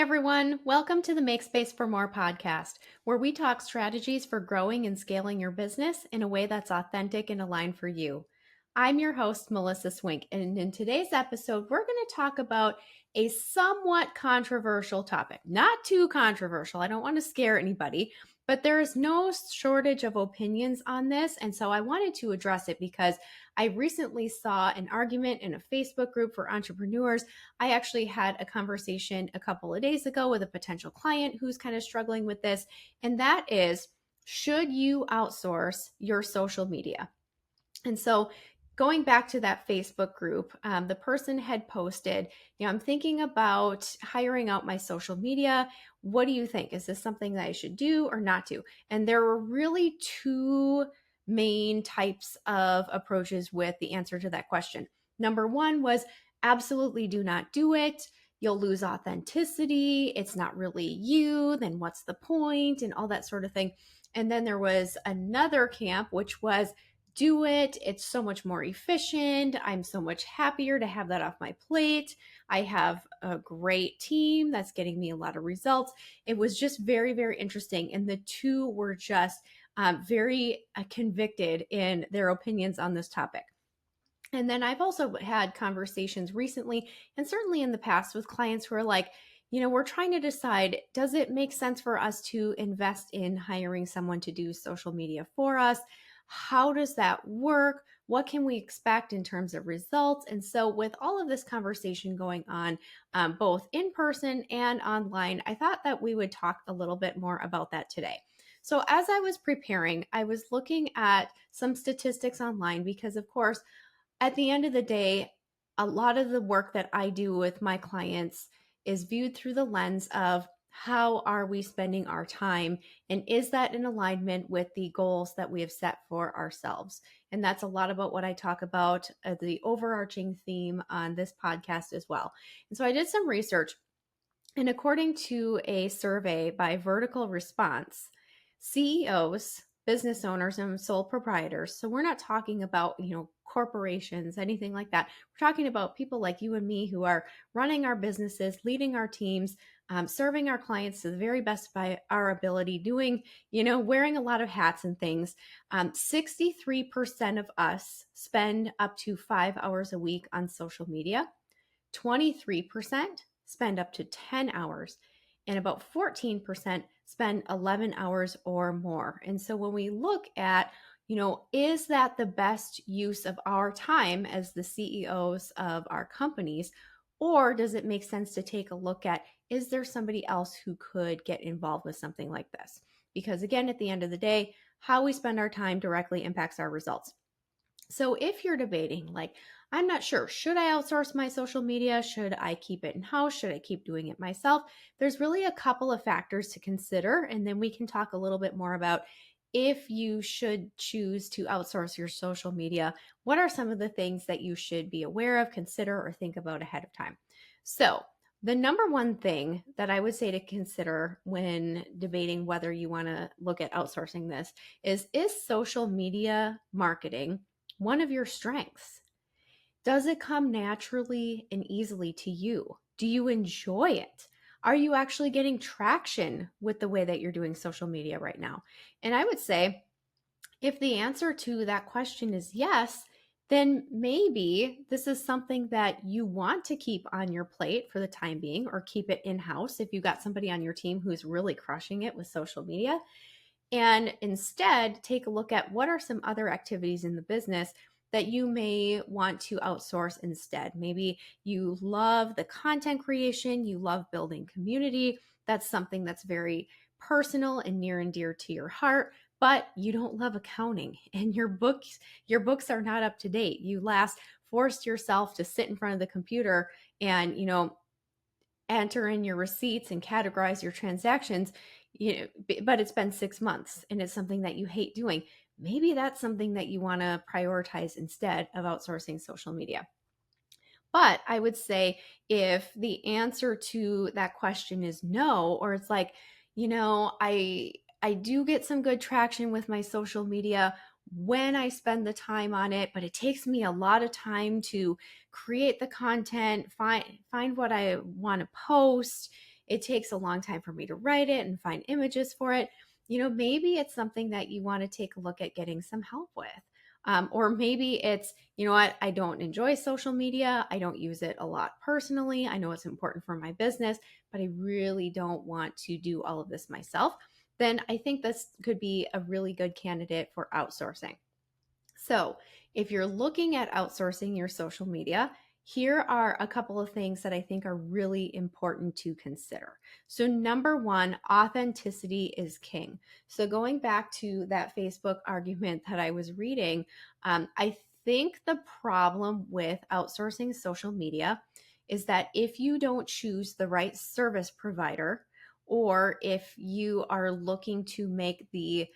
everyone. Welcome to the Make Space for More podcast, where we talk strategies for growing and scaling your business in a way that's authentic and aligned for you. I'm your host, Melissa Swink, and in today's episode, we're going to talk about a somewhat controversial topic. Not too controversial. I don't want to scare anybody, but there is no shortage of opinions on this. And so I wanted to address it because I recently saw an argument in a Facebook group for entrepreneurs. I actually had a conversation a couple of days ago with a potential client who's kind of struggling with this, and that is, should you outsource your social media? And so going back to that Facebook group, the person had posted, I'm thinking about hiring out my social media. What do you think? Is this something that I should do or not do? And there were really two main types of approaches with the answer to that question. Number one was absolutely do not do it. You'll lose authenticity. It's not really you. Then what's the point? And all that sort of thing. And then there was another camp, which was do it. It's so much more efficient. I'm so much happier to have that off my plate. I have a great team that's getting me a lot of results. It was just very, very interesting. And the two were just very convicted in their opinions on this topic. And then I've also had conversations recently and certainly in the past with clients who are like, we're trying to decide, does it make sense for us to invest in hiring someone to do social media for us? How does that work? What can we expect in terms of results? And so with all of this conversation going on, both in person and online, I thought that we would talk a little bit more about that today. So as I was preparing, I was looking at some statistics online because, of course, at the end of the day, a lot of the work that I do with my clients is viewed through the lens of how are we spending our time, and is that in alignment with the goals that we have set for ourselves? And that's a lot about what I talk about, the overarching theme on this podcast as well. And so I did some research, and according to a survey by Vertical Response, CEOs, business owners, and sole proprietors, so we're not talking about, corporations, anything like that. We're talking about people like you and me who are running our businesses, leading our teams, serving our clients to the very best by our ability, doing, wearing a lot of hats and things. 63% of us spend up to 5 hours a week on social media. 23% spend up to 10 hours, and about 14% spend 11 hours or more. And so when we look at, is that the best use of our time as the CEOs of our companies, or does it make sense to take a look at, is there somebody else who could get involved with something like this? Because again, at the end of the day, how we spend our time directly impacts our results. So if you're debating, like, I'm not sure, should I outsource my social media? Should I keep it in-house? Should I keep doing it myself? There's really a couple of factors to consider, and then we can talk a little bit more about if you should choose to outsource your social media. What are some of the things that you should be aware of, consider, or think about ahead of time? So the number one thing that I would say to consider when debating whether you want to look at outsourcing this is social media marketing one of your strengths? Does it come naturally and easily to you? Do you enjoy it? Are you actually getting traction with the way that you're doing social media right now? And I would say if the answer to that question is yes, then maybe this is something that you want to keep on your plate for the time being, or keep it in-house if you got somebody on your team who's really crushing it with social media. And instead, take a look at what are some other activities in the business that you may want to outsource instead. Maybe you love the content creation, you love building community. That's something that's very personal and near and dear to your heart, but you don't love accounting and your books are not up to date. You last forced yourself to sit in front of the computer and, enter in your receipts and categorize your transactions, but it's been 6 months and it's something that you hate doing. Maybe that's something that you want to prioritize instead of outsourcing social media. But I would say if the answer to that question is no, or it's like, I do get some good traction with my social media when I spend the time on it, but it takes me a lot of time to create the content, find what I want to post, it takes a long time for me to write it and find images for it. Maybe it's something that you want to take a look at getting some help with. Or maybe it's, what, I don't enjoy social media. I don't use it a lot personally. I know it's important for my business, but I really don't want to do all of this myself. Then I think this could be a really good candidate for outsourcing. So, if you're looking at outsourcing your social media, here are a couple of things that I think are really important to consider. So, number one, authenticity is king. So, going back to that Facebook argument that I was reading, I think the problem with outsourcing social media is that if you don't choose the right service provider, or if you are looking to make the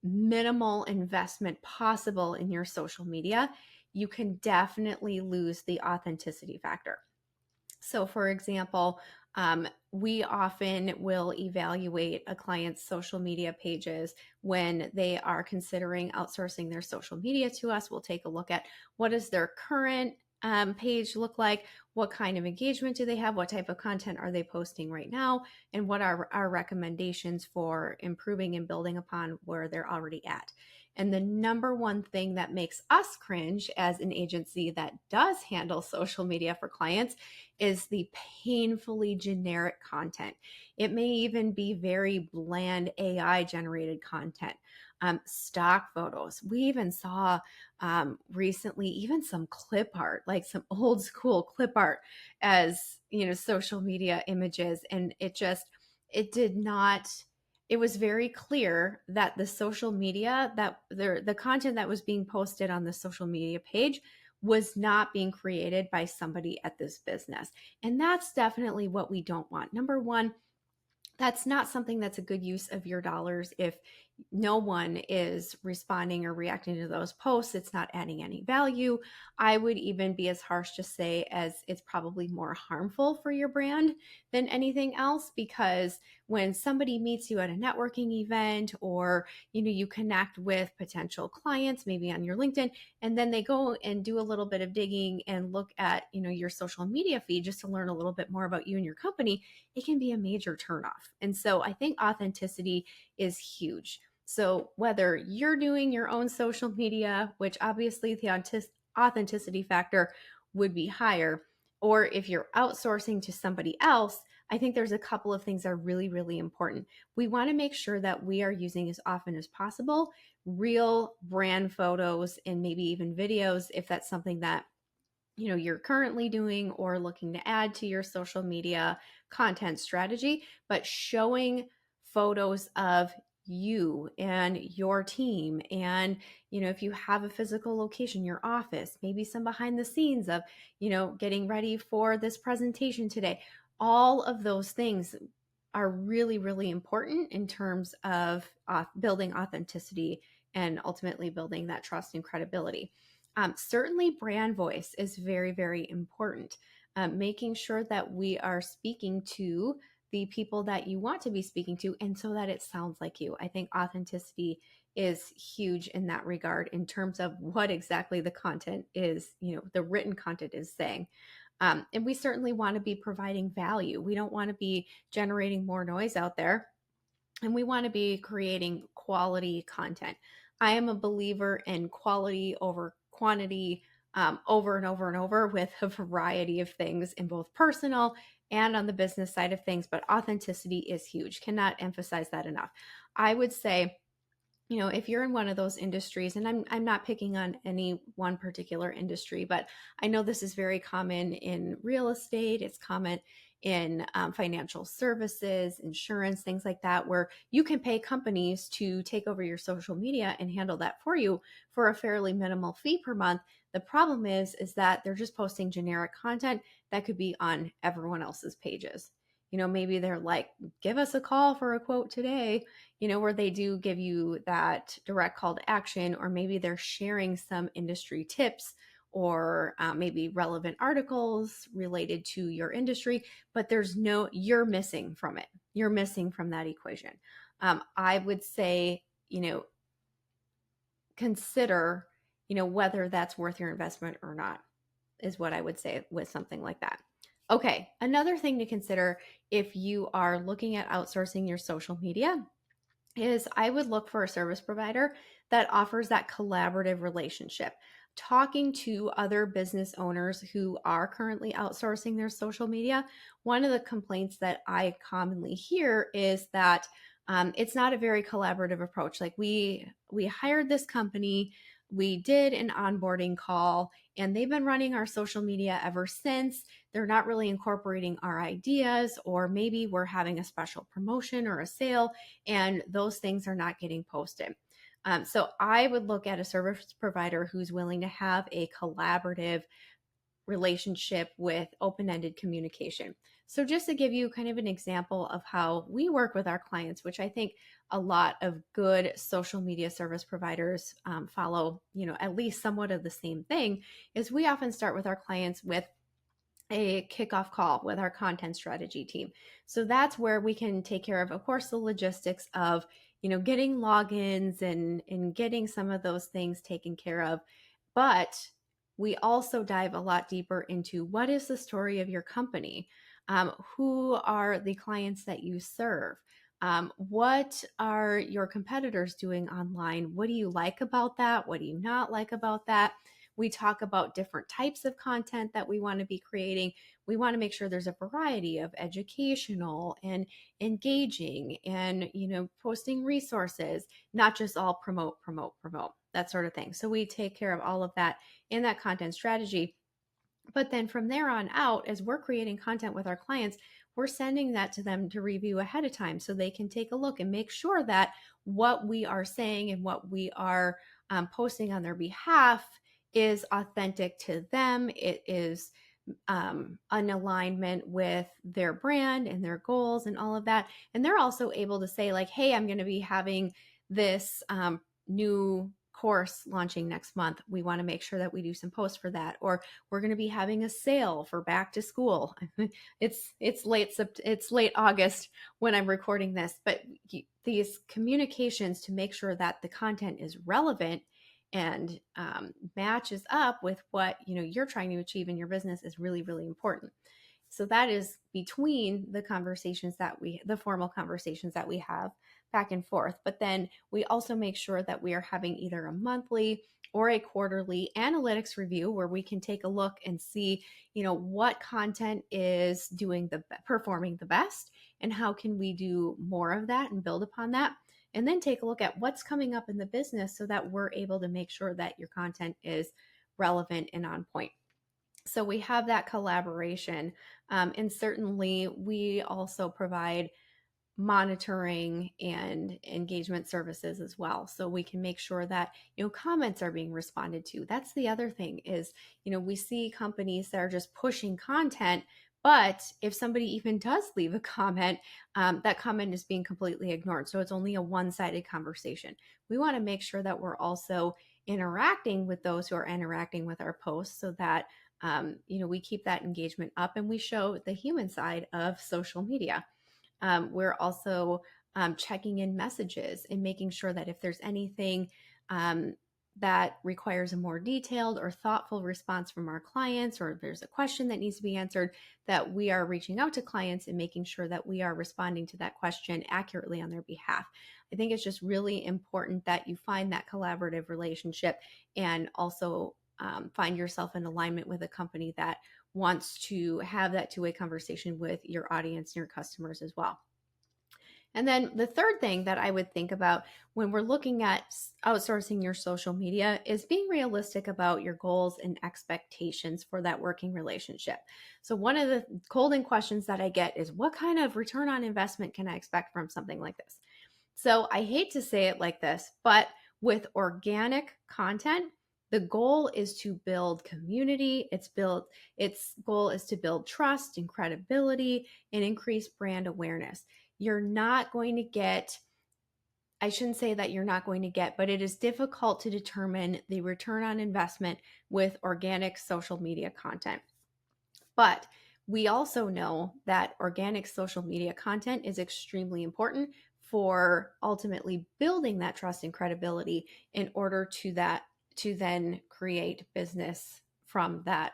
minimal investment possible in your social media, you can definitely lose the authenticity factor. So, for example, we often will evaluate a client's social media pages when they are considering outsourcing their social media to us. We'll take a look at what does their current page look like, what kind of engagement do they have, what type of content are they posting right now, and what are our recommendations for improving and building upon where they're already at. And the number one thing that makes us cringe as an agency that does handle social media for clients is the painfully generic content. It may even be very bland AI generated content, stock photos. We even saw recently even some clip art, like some old school clip art as, social media images. And it did not, it was very clear that the social media, that the content that was being posted on the social media page was not being created by somebody at this business. And that's definitely what we don't want. Number one, that's not something that's a good use of your dollars. If no one is responding or reacting to those posts, it's not adding any value. I would even be as harsh to say as it's probably more harmful for your brand than anything else, because when somebody meets you at a networking event, or you connect with potential clients maybe on your LinkedIn, and then they go and do a little bit of digging and look at your social media feed just to learn a little bit more about you and your company, it can be a major turnoff. And so I think authenticity is huge. So whether you're doing your own social media, which obviously the authenticity factor would be higher, or if you're outsourcing to somebody else, I think there's a couple of things that are really, really important. We want to make sure that we are using, as often as possible, real brand photos and maybe even videos, if that's something that you're currently doing or looking to add to your social media content strategy, but showing photos of you and your team. And if you have a physical location, your office, maybe some behind the scenes of getting ready for this presentation today, all of those things are really, really important in terms of building authenticity and ultimately building that trust and credibility. Certainly, brand voice is very, very important. Making sure that we are speaking to the people that you want to be speaking to, and so that it sounds like you. I think authenticity is huge in that regard, in terms of what exactly the content is, the written content is saying. And we certainly want to be providing value. We don't want to be generating more noise out there, and we want to be creating quality content. I am a believer in quality over quantity, over and over and over, with a variety of things in both personal and on the business side of things. But authenticity is huge. Cannot emphasize that enough. I would say, if you're in one of those industries, and I'm not picking on any one particular industry, but I know this is very common in real estate. It's common in financial services, insurance, things like that, where you can pay companies to take over your social media and handle that for you for a fairly minimal fee per month. The problem is that they're just posting generic content that could be on everyone else's pages. Maybe they're like, give us a call for a quote today, where they do give you that direct call to action, or maybe they're sharing some industry tips, or maybe relevant articles related to your industry, but you're missing from it. You're missing from that equation. I would say, consider, whether that's worth your investment or not, is what I would say with something like that. Okay, another thing to consider if you are looking at outsourcing your social media is I would look for a service provider that offers that collaborative relationship. Talking to other business owners who are currently outsourcing their social media, one of the complaints that I commonly hear is that it's not a very collaborative approach. Like we hired this company, we did an onboarding call, and they've been running our social media ever since. They're not really incorporating our ideas, or maybe we're having a special promotion or a sale and those things are not getting posted. So I would look at a service provider who's willing to have a collaborative relationship with open-ended communication. So just to give you kind of an example of how we work with our clients, which I think a lot of good social media service providers follow, at least somewhat of the same thing, is we often start with our clients with a kickoff call with our content strategy team. So that's where we can take care of course, the logistics of, getting logins and getting some of those things taken care of. But we also dive a lot deeper into what is the story of your company? Who are the clients that you serve? What are your competitors doing online? What do you like about that? What do you not like about that? We talk about different types of content that we want to be creating. We want to make sure there's a variety of educational and engaging and, posting resources, not just all promote, promote, promote, that sort of thing. So we take care of all of that in that content strategy. But then from there on out, as we're creating content with our clients, we're sending that to them to review ahead of time so they can take a look and make sure that what we are saying and what we are posting on their behalf is authentic to them. It is an alignment with their brand and their goals and all of that. And they're also able to say, like, hey, I'm going to be having this new course launching next month. We want to make sure that we do some posts for that, or we're going to be having a sale for back to school. it's late August when I'm recording this, but these communications to make sure that the content is relevant and matches up with what you're trying to achieve in your business is really, really important. So that is between the formal conversations that we have back and forth. But then we also make sure that we are having either a monthly or a quarterly analytics review where we can take a look and see, what content is performing the best, and how can we do more of that and build upon that. And then take a look at what's coming up in the business so that we're able to make sure that your content is relevant and on point. So we have that collaboration. And certainly we also provide monitoring and engagement services as well, so we can make sure that comments are being responded to. That's the other thing is, we see companies that are just pushing content, but if somebody even does leave a comment, that comment is being completely ignored, so it's only a one-sided conversation. We want to make sure that we're also interacting with those who are interacting with our posts, so that we keep that engagement up and we show the human side of social media. We're also checking in messages and making sure that if there's anything that requires a more detailed or thoughtful response from our clients, or if there's a question that needs to be answered, that we are reaching out to clients and making sure that we are responding to that question accurately on their behalf. I think it's just really important that you find that collaborative relationship and also find yourself in alignment with a company that wants to have that two-way conversation with your audience and your customers as well. And then the third thing that I would think about when we're looking at outsourcing your social media is being realistic about your goals and expectations for that working relationship. So one of the golden questions that I get is, what kind of return on investment can I expect from something like this? So I hate to say it like this, but with organic content, the goal is to build community. Its goal is to build trust and credibility and increase brand awareness. You're not going to get, I shouldn't say that you're not going to get, but it is difficult to determine the return on investment with organic social media content. But we also know that organic social media content is extremely important for ultimately building that trust and credibility in order to then create business from that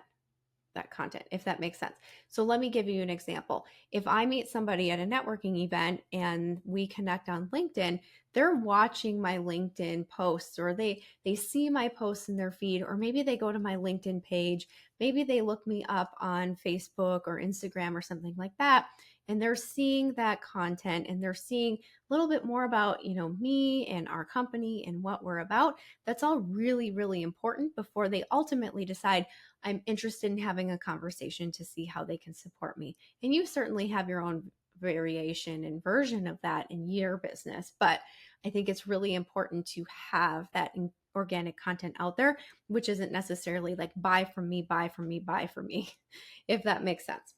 that content, if that makes sense. So let me give you an example. If I meet somebody at a networking event and we connect on LinkedIn, they're watching my LinkedIn posts, or they see my posts in their feed, or maybe they go to my LinkedIn page, maybe they look me up on Facebook or Instagram or something like that, and they're seeing that content and they're seeing a little bit more about, me and our company and what we're about. That's all really, really important before they ultimately decide, I'm interested in having a conversation to see how they can support me. And you certainly have your own variation and version of that in your business, but I think it's really important to have that organic content out there, which isn't necessarily like buy from me, buy from me, buy from me, if that makes sense.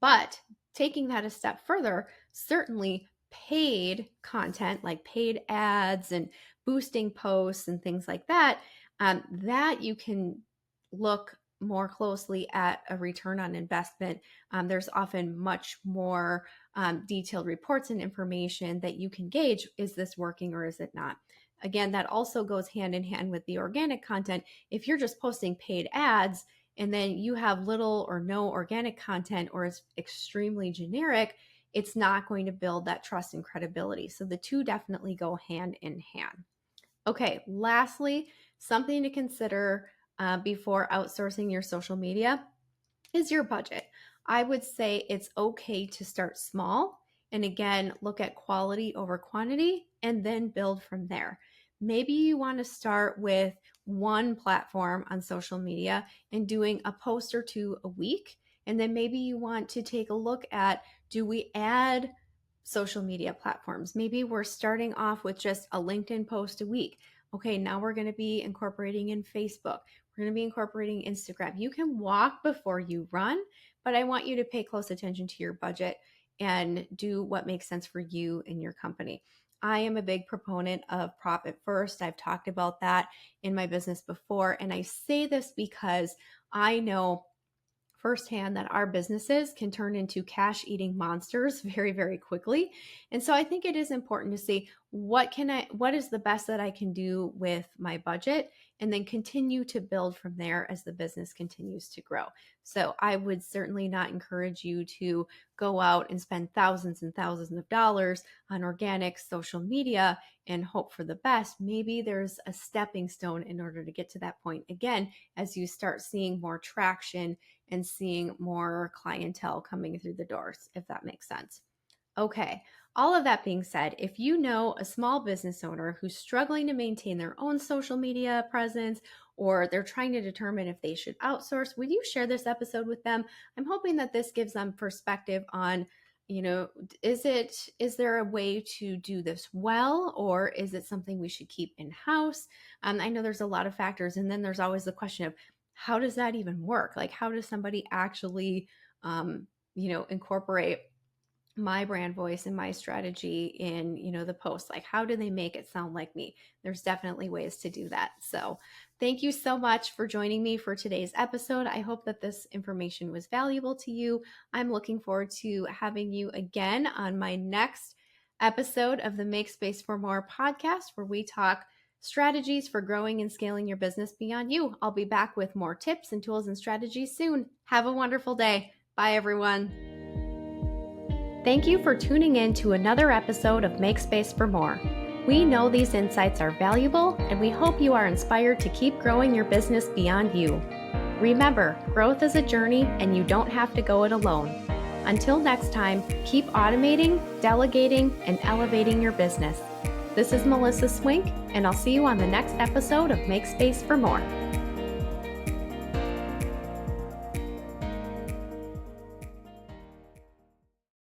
But taking that a step further, certainly paid content like paid ads and boosting posts and things like that, that you can look more closely at a return on investment. There's often much more detailed reports and information that you can gauge. Is this working or is it not? Again, that also goes hand in hand with the organic content. If you're just posting paid ads, and then you have little or no organic content, or it's extremely generic, it's not going to build that trust and credibility. So the two definitely go hand in hand. Okay, lastly, something to consider before outsourcing your social media is your budget. I would say it's okay to start small, and again, look at quality over quantity and then build from there. Maybe you want to start with one platform on social media and doing a post or two a week. And then maybe you want to take a look at, do we add social media platforms? Maybe we're starting off with just a LinkedIn post a week. Okay, now we're going to be incorporating in Facebook. We're going to be incorporating Instagram. You can walk before you run, but I want you to pay close attention to your budget and do what makes sense for you and your company. I am a big proponent of profit first. I've talked about that in my business before. And I say this because I know firsthand that our businesses can turn into cash eating monsters very, very quickly. And so I think it is important to see what is the best that I can do with my budget, and then continue to build from there as the business continues to grow. So I would certainly not encourage you to go out and spend thousands and thousands of dollars on organic social media and hope for the best. Maybe there's a stepping stone in order to get to that point again, as you start seeing more traction and seeing more clientele coming through the doors, if that makes sense. Okay, all of that being said, if you know a small business owner who's struggling to maintain their own social media presence, or they're trying to determine if they should outsource, would you share this episode with them? I'm hoping that this gives them perspective on, is there a way to do this well, or is it something we should keep in-house? I know there's a lot of factors, and then there's always the question of, how does that even work? Like, how does somebody actually, incorporate my brand voice and my strategy in, the post? Like, how do they make it sound like me? There's definitely ways to do that. So thank you so much for joining me for today's episode. I hope that this information was valuable to you. I'm looking forward to having you again on my next episode of the Make Space for More podcast, where we talk strategies for growing and scaling your business beyond you. I'll be back with more tips and tools and strategies soon. Have a wonderful day. Bye, everyone. Thank you for tuning in to another episode of Make Space for More. We know these insights are valuable, and we hope you are inspired to keep growing your business beyond you. Remember, growth is a journey, and you don't have to go it alone. Until next time, keep automating, delegating, and elevating your business. This is Melissa Swink, and I'll see you on the next episode of Make Space for More.